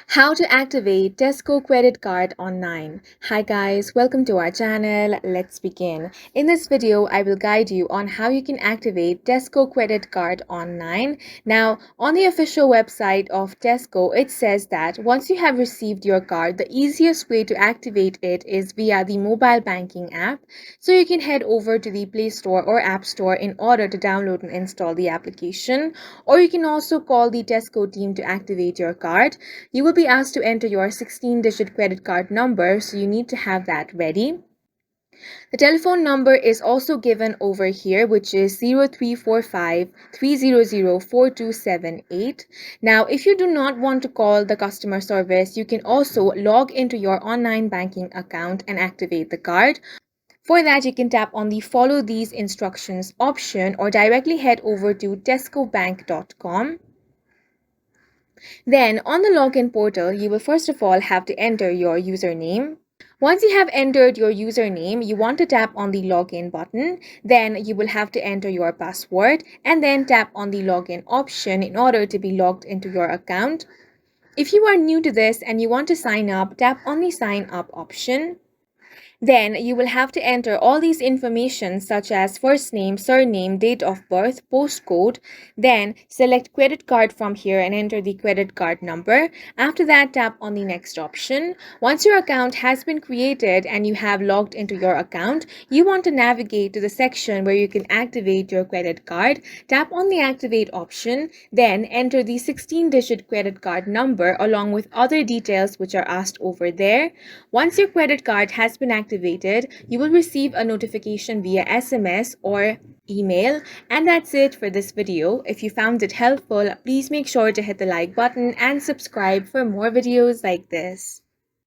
How to activate Tesco credit card online. Hi guys, welcome to our channel. Let's begin. In this video, I will guide you on how you can activate Tesco credit card online. Now, on the official website of Tesco, it says that once you have received your card, the easiest way to activate it is via the mobile banking app. So you can head over to the Play Store or App Store in order to download and install the application, or you can also call the Tesco team to activate your card. You will be asked to enter your 16-digit credit card number, so you need to have that ready. The telephone number is also given over here, which is 0345 300 4278. Now, if you do not want to call the customer service, you can also log into your online banking account and activate the card. For that, you can tap on the Follow These Instructions option or directly head over to tescobank.com. Then on the login portal, you will first of all have to enter your username. Once you have entered your username, you want to tap on the login button. Then you will have to enter your password and then tap on the login option in order to be logged into your account. If you are new to this and you want to sign up, tap on the sign up option. Then you will have to enter all these information such as first name, surname, date of birth, postcode. Then select credit card from here and enter the credit card number. After that, tap on the next option. Once your account has been created and you have logged into your account, you want to navigate to the section where you can activate your credit card. Tap on the activate option, then enter the 16-digit credit card number along with other details which are asked over there. Once your credit card has been activated, you will receive a notification via SMS or email. And that's it for this video. If you found it helpful, please make sure to hit the like button and subscribe for more videos like this.